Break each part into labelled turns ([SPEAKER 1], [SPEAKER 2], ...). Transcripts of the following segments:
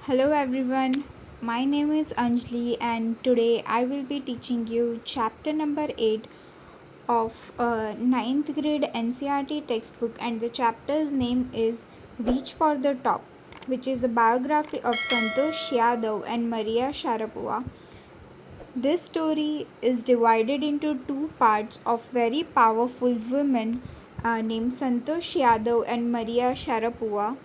[SPEAKER 1] Hello everyone, my name is Anjali and today I will be teaching you chapter number 8 of 9th grade NCERT textbook, and the chapter's name is Reach for the Top, which is the biography of Santosh Yadav and Maria Sharapova. This story is divided into two parts of very powerful women named Santosh Yadav and Maria Sharapova.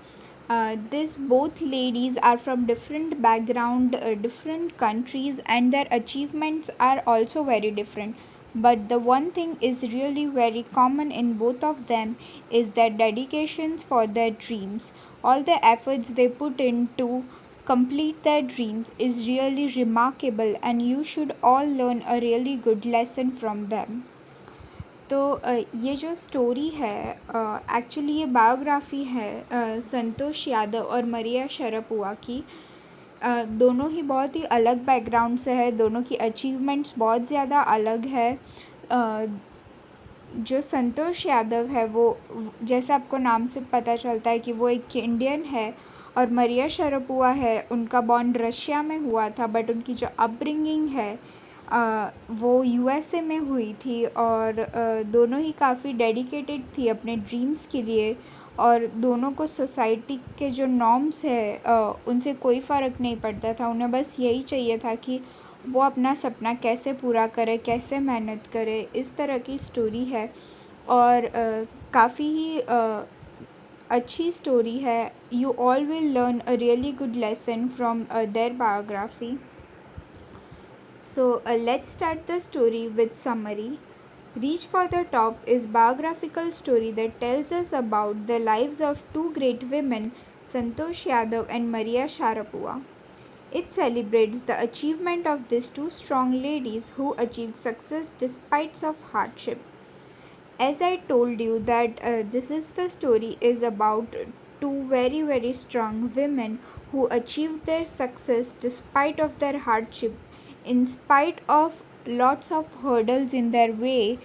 [SPEAKER 1] These both ladies are from different background, different countries, and their achievements are also very different. But the one thing is really very common in both of them is their dedications for their dreams. All the efforts they put in to complete their dreams is really remarkable, and you should all learn a really good lesson from them. तो ये जो story है actually ये biography है संतोष यादव और मरिया Sharapova की। दोनों ही बहुत ही अलग बैकग्राउंड से है, दोनों की अचीवमेंट्स बहुत ज़्यादा अलग है। जो संतोष यादव है वो, जैसे आपको नाम से पता चलता है कि वो एक इंडियन है, और मरिया शरापोवा है उनका बॉर्न रशिया में हुआ था, बट उनकी जो अपब्रिंगिंग है वो यूएसए में हुई थी, और दोनों ही काफ़ी डेडिकेटेड थी अपने ड्रीम्स के लिए, और दोनों को सोसाइटी के जो नॉर्म्स है उनसे कोई फ़र्क नहीं पड़ता था। उन्हें बस यही चाहिए था कि वो अपना सपना कैसे पूरा करे, कैसे मेहनत करे। इस तरह की स्टोरी है, और काफ़ी ही अच्छी स्टोरी है। You all will learn a really good lesson from their biography. So let's start the story with summary. Reach for the Top is biographical story that tells us about the lives of two great women, Santosh Yadav and Maria Sharapova. It celebrates the achievement of these two strong ladies who achieved success despite of hardship. As I told you that this is the story is about two very strong women who achieved their success despite of their hardship, in spite of lots of hurdles in their way,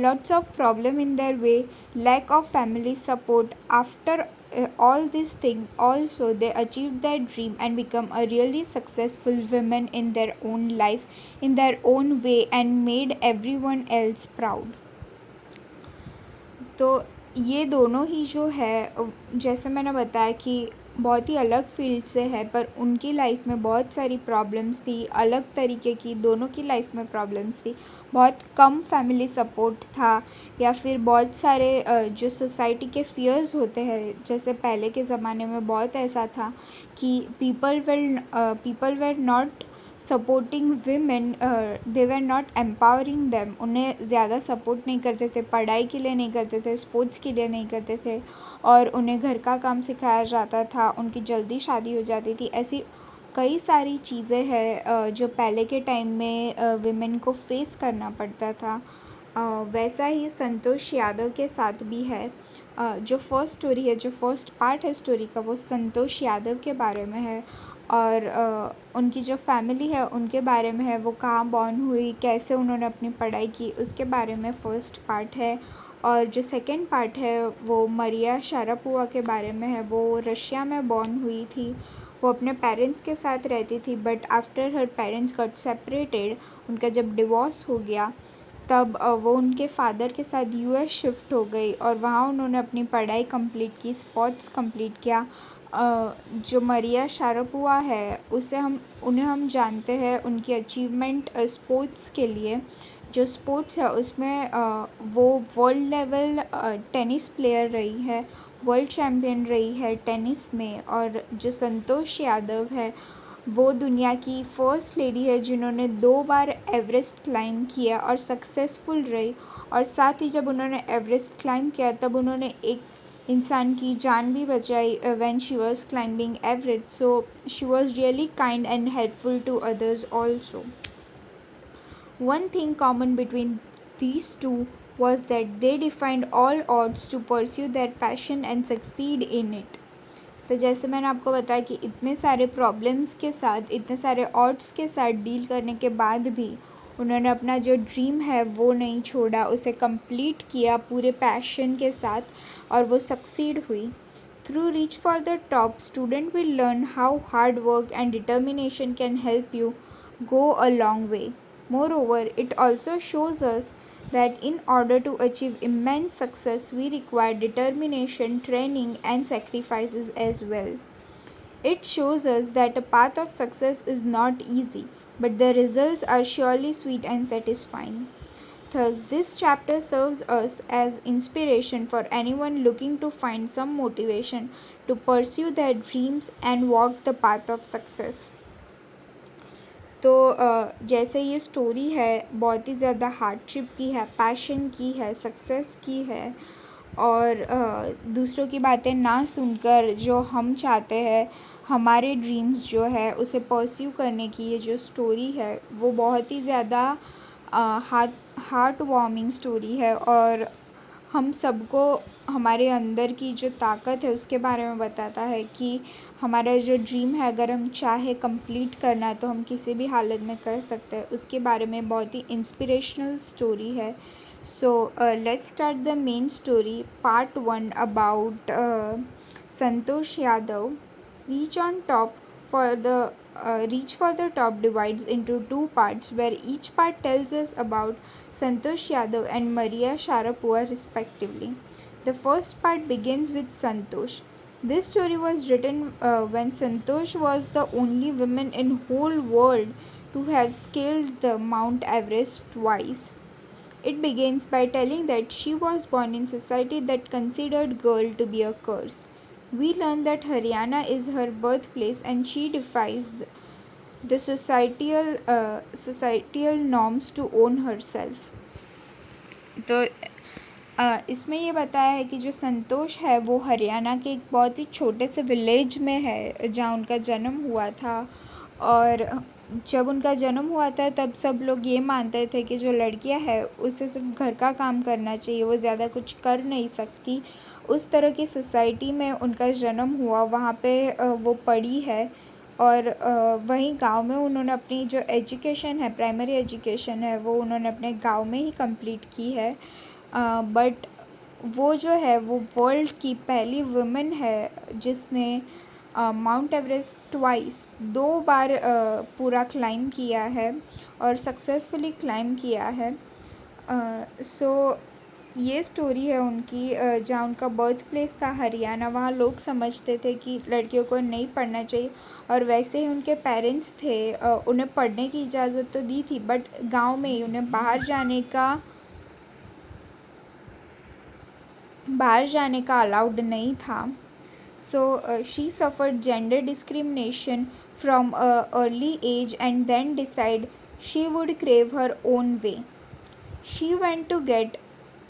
[SPEAKER 1] lots of problem in their way, lack of family support. After all these things also they achieved their dream and become a really successful women in their own life, in their own way, and made everyone else proud. तो ये दोनों ही जो है, जैसे मैंने बताया कि बहुत ही अलग फील्ड से है, पर उनकी लाइफ में बहुत सारी प्रॉब्लम्स थी, अलग तरीके की दोनों की लाइफ में प्रॉब्लम्स थी। बहुत कम फैमिली सपोर्ट था, या फिर बहुत सारे जो सोसाइटी के फियर्स होते हैं, जैसे पहले के ज़माने में बहुत ऐसा था कि people were not supporting women, they were not empowering them. उन्हें ज़्यादा सपोर्ट नहीं करते थे, पढ़ाई के लिए नहीं करते थे, स्पोर्ट्स के लिए नहीं करते थे, और उन्हें घर का काम सिखाया जाता था, उनकी जल्दी शादी हो जाती थी। ऐसी कई सारी चीज़ें हैं जो पहले के टाइम में वीमेन को फेस करना पड़ता था। वैसा ही संतोष यादव के साथ भी है। जो फर्स्ट स्टोरी है, जो फर्स्ट पार्ट है स्टोरी का, वो संतोष यादव के बारे में है, और उनकी जो फैमिली है उनके बारे में है, वो कहाँ बॉर्न हुई, कैसे उन्होंने अपनी पढ़ाई की, उसके बारे में फर्स्ट पार्ट है। और जो सेकंड पार्ट है वो मरिया शारापोवा के बारे में है। वो रशिया में बॉर्न हुई थी, वो अपने पेरेंट्स के साथ रहती थी, but after her parents got separated, उनका जब डिवोर्स हो गया, तब वो उनके फादर के साथ यूएस शिफ्ट हो गई, और वहाँ उन्होंने अपनी पढ़ाई कंप्लीट की, स्पोर्ट्स कंप्लीट किया। जो मरिया शारापोवा है उन्हें हम जानते हैं उनकी अचीवमेंट स्पोर्ट्स के लिए। जो स्पोर्ट्स है उसमें वो वर्ल्ड लेवल टेनिस प्लेयर रही है, वर्ल्ड चैम्पियन रही है टेनिस में। और जो संतोष यादव है वो दुनिया की फर्स्ट लेडी है जिन्होंने 2 बार एवरेस्ट क्लाइम किया और सक्सेसफुल रही, और साथ ही जब उन्होंने एवरेस्ट क्लाइम किया तब उन्होंने एक इंसान की जान भी बचाई when she was climbing Everest. So she was really kind and helpful to others also. One thing common between these two was that they defied all odds to pursue their passion and succeed in it. तो जैसे मैंने आपको बताया कि इतने सारे problems के साथ, इतने सारे ऑड्स के साथ डील करने के बाद भी उन्होंने अपना जो ड्रीम है वो नहीं छोड़ा, उसे कंप्लीट किया पूरे पैशन के साथ, और वो सक्सीड हुई। Through Reach for the Top, student will learn how hard work and determination can help you go a long way. Moreover, it also shows us that in order to achieve immense success, we require determination, training, and sacrifices as well. It shows us that a path of success is not easy, but the results are surely sweet and satisfying. Thus, this chapter serves us as inspiration for anyone looking to find some motivation to pursue their dreams and walk the path of success. तो जैसे ये story है बहुत ही ज़्यादा hardship की है, passion की है, सक्सेस की है और दूसरों की बातें ना सुनकर जो हम चाहते हैं हमारे ड्रीम्स जो है उसे परस्यू करने की ये जो स्टोरी है वो बहुत ही ज़्यादा हार्ट वार्मिंग स्टोरी है और हम सबको हमारे अंदर की जो ताकत है उसके बारे में बताता है कि हमारा जो ड्रीम है अगर हम चाहे कंप्लीट करना तो हम किसी भी हालत में कर सकते हैं उसके बारे में बहुत ही इंस्पिरेशनल स्टोरी है. So let's start the main story. Part 1 about Santosh Yadav. Reach on top for the Reach for the Top divides into two parts where each part tells us about Santosh Yadav and Maria Sharapova respectively. The first part begins with Santosh. This story was written when Santosh was the only woman in whole world to have scaled the Mount Everest twice. It begins by telling that she was born in society that considered girl to be a curse. We learn that Haryana is her birthplace and she defies the societal norms to own herself. तो इसमें ये बताया है कि जो संतोष है वो हरियाणा के एक बहुत ही छोटे से विलेज में है जहाँ उनका जन्म हुआ था और जब उनका जन्म हुआ था तब सब लोग ये मानते थे कि जो लड़कियां है उसे सिर्फ घर का काम करना चाहिए, वो ज़्यादा कुछ कर नहीं सकती. उस तरह की सोसाइटी में उनका जन्म हुआ, वहाँ पे वो पढ़ी है और वहीं गांव में उन्होंने अपनी जो एजुकेशन है, प्राइमरी एजुकेशन है, वो उन्होंने अपने गांव में ही कंप्लीट की है. बट वो जो है वो वर्ल्ड की पहली वुमेन है जिसने माउंट एवरेस्ट ट्वाइस 2 बार पूरा क्लाइम किया है और सक्सेसफुली क्लाइम किया है. सो ये स्टोरी है उनकी जहाँ उनका बर्थ प्लेस था हरियाणा. वहाँ लोग समझते थे कि लड़कियों को नहीं पढ़ना चाहिए और वैसे ही उनके पेरेंट्स थे, उन्हें पढ़ने की इजाज़त तो दी थी बट गांव में ही उन्हें बाहर जाने का अलाउड नहीं था. So she suffered gender discrimination from a early age and then decided she would crave her own way. She went to get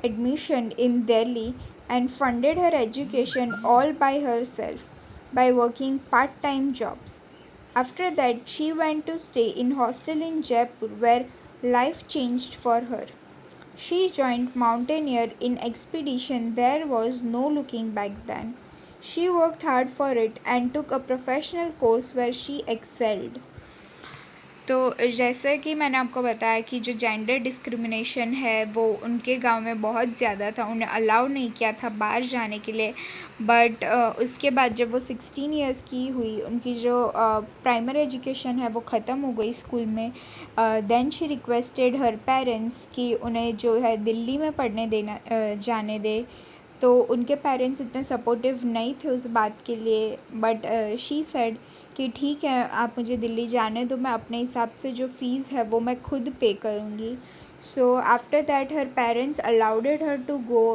[SPEAKER 1] admission in Delhi and funded her education all by herself by working part-time jobs. After that, she went to stay in hostel in Jaipur where life changed for her. She joined mountaineer in expedition. There was no looking back then. She worked hard for it and took a professional course where she excelled. तो जैसे कि मैंने आपको बताया कि जो gender discrimination है वो उनके गांव में बहुत ज़्यादा था, उन्हें अलाउ नहीं किया था बाहर जाने के लिए. बट उसके बाद जब वो 16 इयर्स की हुई, उनकी जो प्राइमरी एजुकेशन है वो ख़त्म हो गई स्कूल में. Then she requested her parents कि उन्हें जो है दिल्ली में पढ़ने जाने दे. तो उनके पेरेंट्स इतने सपोर्टिव नहीं थे उस बात के लिए बट शी सेड कि ठीक है आप मुझे दिल्ली जाने दो, मैं अपने हिसाब से जो फ़ीस है वो मैं खुद पे करूँगी. So after that her parents allowed her to go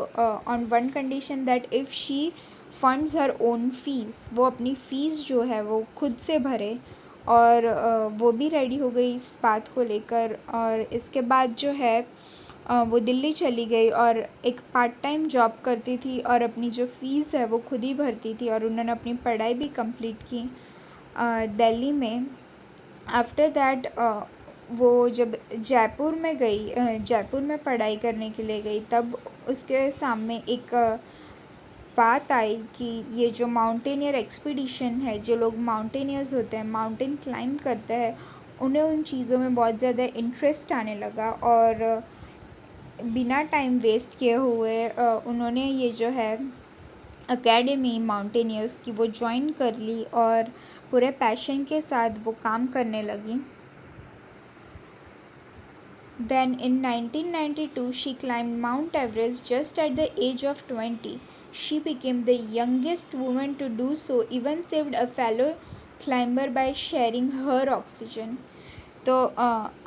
[SPEAKER 1] on one condition that if she funds her own fees, वो अपनी फ़ीस जो है वो खुद से भरे और वो भी रेडी हो गई इस बात को लेकर. और इसके बाद जो है वो दिल्ली चली गई और एक पार्ट टाइम जॉब करती थी और अपनी जो फ़ीस है वो खुद ही भरती थी और उन्होंने अपनी पढ़ाई भी कंप्लीट की दिल्ली में. आफ्टर दैट वो जब जयपुर में गई, जयपुर में पढ़ाई करने के लिए गई, तब उसके सामने एक बात आई कि ये जो माउंटेनियर एक्सपीडिशन है, जो लोग माउंटेनियर्स होते हैं, माउंटेन क्लाइंब करते हैं, उन्हें उन चीज़ों में बहुत ज़्यादा इंटरेस्ट आने लगा और बिना टाइम वेस्ट किए हुए उन्होंने ये जो है एकेडमी माउंटेनियर्स की वो ज्वाइन कर ली और पूरे पैशन के साथ वो काम करने लगी। Then in 1992 she climbed Mount Everest just at the age of 20. She became the youngest woman to do so, even saved a fellow climber by sharing her oxygen. तो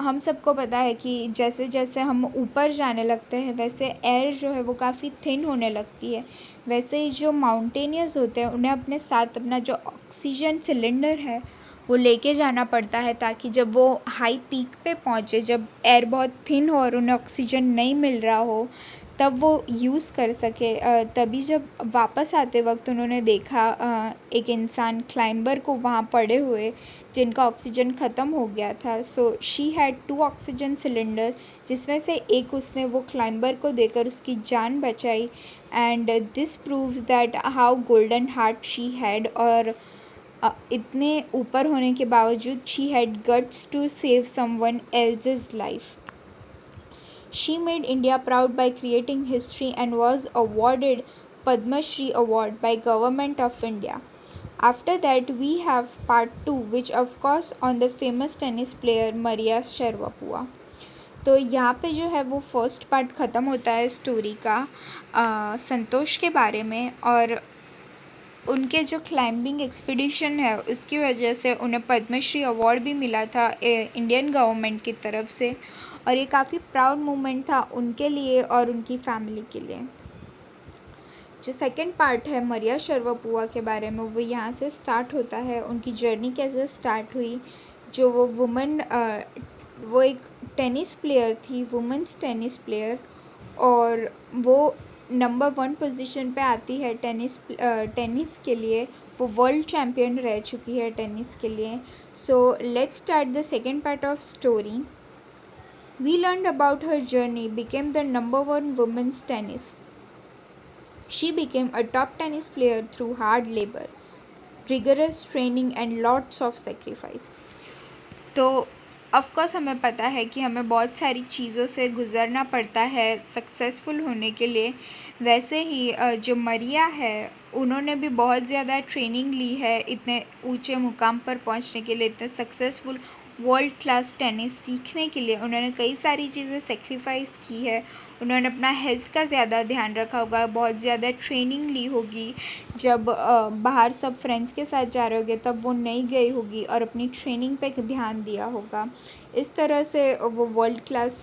[SPEAKER 1] हम सबको पता है कि जैसे जैसे हम ऊपर जाने लगते हैं वैसे एयर जो है वो काफ़ी थिन होने लगती है। वैसे ही जो माउंटेनियर्स होते हैं उन्हें अपने साथ अपना जो ऑक्सीजन सिलेंडर है वो लेके जाना पड़ता है, ताकि जब वो हाई पीक पे पहुँचे, जब एयर बहुत थिन हो और उन्हें ऑक्सीजन नहीं मिल रहा हो, तब वो यूज़ कर सके। तभी जब वापस आते वक्त उन्होंने देखा एक इंसान क्लाइंबर को वहाँ पड़े हुए जिनका ऑक्सीजन ख़त्म हो गया था। So she had 2 oxygen cylinder, जिसमें से एक उसने वो क्लाइंबर को देकर उसकी जान बचाई। And this proves that how golden heart she had, और इतने ऊपर होने के बावजूद she had guts to save someone else's life. She made India proud by creating history and was awarded Padma Shri Award by Government of India. After that we have part 2, which of course on the famous tennis player Maria Sharapova. तो यहाँ पे जो है वो first part ख़त्म होता है story का संतोष के बारे में, और उनके जो क्लाइंबिंग एक्सपीडिशन है उसकी वजह से उन्हें पद्मश्री अवार्ड भी मिला था इंडियन गवर्नमेंट की तरफ से, और ये काफ़ी प्राउड मोमेंट था उनके लिए और उनकी फैमिली के लिए। जो सेकंड पार्ट है मरिया शरापोवा के बारे में, वो यहाँ से स्टार्ट होता है, उनकी जर्नी कैसे स्टार्ट हुई। जो वो वुमन वो एक टेनिस प्लेयर थी, वुमेंस टेनिस प्लेयर, और वो नंबर 1 पोजीशन पे आती है टेनिस के लिए। वो वर्ल्ड चैम्पियन रह चुकी है टेनिस के लिए। So let's start the second part of story. We learned about her journey, became the number 1 women's tennis. She became a top tennis player through hard labor, rigorous training and lots of sacrifice. तो of course हमें पता है कि हमें बहुत सारी चीज़ों से गुज़रना पड़ता है सक्सेसफुल होने के लिए। वैसे ही जो मरिया है उन्होंने भी बहुत ज़्यादा ट्रेनिंग ली है इतने ऊंचे मुकाम पर पहुंचने के लिए, इतने सक्सेसफुल वर्ल्ड क्लास टेनिस सीखने के लिए उन्होंने कई सारी चीज़ें सेक्रीफाइस की है। उन्होंने अपना हेल्थ का ज़्यादा ध्यान रखा होगा, बहुत ज़्यादा ट्रेनिंग ली होगी। जब बाहर सब फ्रेंड्स के साथ जा रहे होंगे तब वो नहीं गई होगी और अपनी ट्रेनिंग पे ध्यान दिया होगा। इस तरह से वो वर्ल्ड क्लास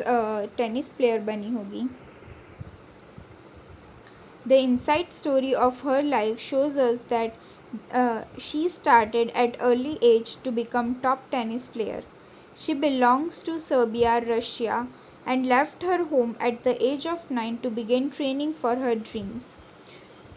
[SPEAKER 1] टेनिस प्लेयर बनी होगी। The inside story of her life shows us that she started at early age to become top tennis player. She belongs to Serbia, Russia, and left her home at the age of 9 to begin training for her dreams.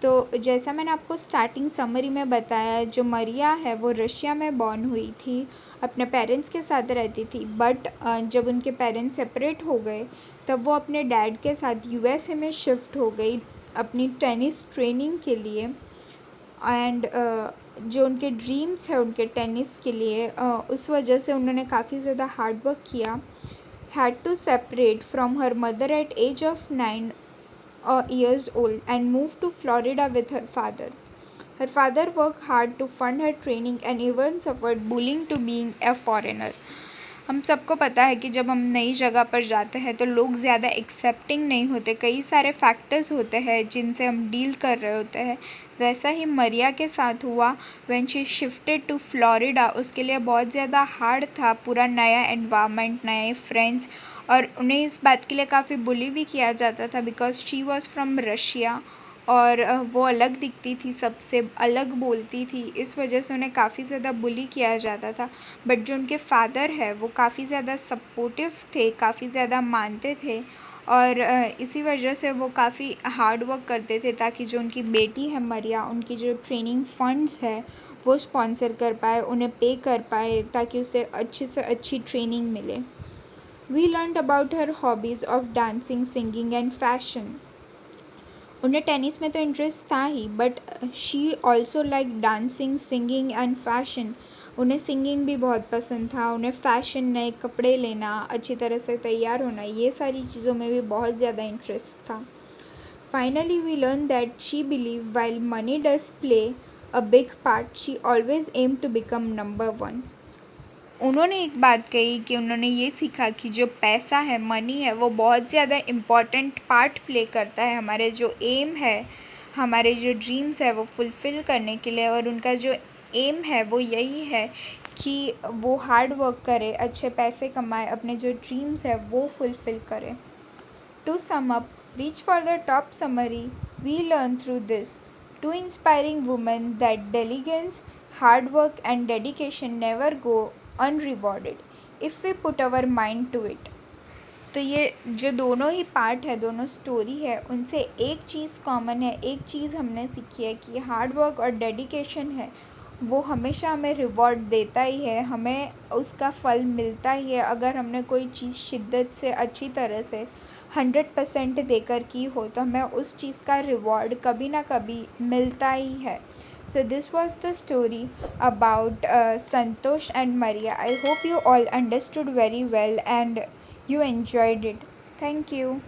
[SPEAKER 1] तो जैसा मैंने आपको starting summary में बताया, जो मरिया है वो Russia में बॉर्न हुई थी, अपने पेरेंट्स के साथ रहती थी। बट जब उनके पेरेंट्स सेपरेट हो गए तब वो अपने डैड के साथ यूएसए में शिफ्ट हो गई अपनी टेनिस ट्रेनिंग के लिए। एंड जो उनके ड्रीम्स है उनके टेनिस के लिए, उस वजह से उन्होंने काफ़ी ज़्यादा हार्ड वर्क किया। Had to separate from her mother at age of 9 years old and moved to Florida with her father. Her father worked hard to fund her training and even suffered bullying to being a foreigner. हम सबको पता है कि जब हम नई जगह पर जाते हैं तो लोग ज़्यादा एक्सेप्टिंग नहीं होते, कई सारे फैक्टर्स होते हैं जिनसे हम डील कर रहे होते हैं। वैसा ही मरिया के साथ हुआ। When she shifted to Florida, उसके लिए बहुत ज़्यादा हार्ड था, पूरा नया एनवायरनमेंट, नए फ्रेंड्स, और उन्हें इस बात के लिए काफ़ी बुली भी किया जाता था because she was from Russia, और वो अलग दिखती थी, सबसे अलग बोलती थी, इस वजह से उन्हें काफ़ी ज़्यादा बुली किया जाता था। बट जो उनके फादर है वो काफ़ी ज़्यादा सपोर्टिव थे, काफ़ी ज़्यादा मानते थे, और इसी वजह से वो काफ़ी हार्ड वर्क करते थे ताकि जो उनकी बेटी है मरिया, उनकी जो ट्रेनिंग फंड्स है वो स्पॉन्सर कर पाए, उन्हें पे कर पाए ताकि उसे अच्छी से अच्छी ट्रेनिंग मिले। We learned about her hobbies of dancing, singing and fashion. उन्हें टेनिस में तो इंटरेस्ट था ही, but she also like dancing, singing and fashion. उन्हें सिंगिंग भी बहुत पसंद था, उन्हें फ़ैशन, नए कपड़े लेना, अच्छी तरह से तैयार होना, ये सारी चीज़ों में भी बहुत ज़्यादा इंटरेस्ट था। Finally, we learn that she believed while money does play a big part, she always aimed to become number one. उन्होंने एक बात कही कि उन्होंने ये सीखा कि जो पैसा है, मनी है, वो बहुत ज़्यादा इम्पॉर्टेंट पार्ट प्ले करता है हमारे जो एम है, हमारे जो ड्रीम्स है वो फुलफ़िल करने के लिए। और उनका जो एम है वो यही है कि वो हार्ड वर्क करे, अच्छे पैसे कमाए, अपने जो ड्रीम्स है वो फुलफ़िल करे। To sum up, reach for the top summary we learn through this. Two inspiring women that diligence, hard work and dedication never go unrewarded if we put our mind to it. तो ये जो दोनों ही part है, दोनों story है, उनसे एक चीज़ common है, एक चीज़ हमने सीखी है कि हार्ड वर्क और डेडिकेशन है वो हमेशा हमें रिवॉर्ड देता ही है, हमें उसका फल मिलता ही है। अगर हमने कोई चीज़ शिद्दत से अच्छी तरह से 100% देकर की हो तो हमें उस चीज़ का रिवॉर्ड कभी ना कभी मिलता ही है। So this was the story about Santosh and Maria. I hope you all understood very well and you enjoyed it. Thank you.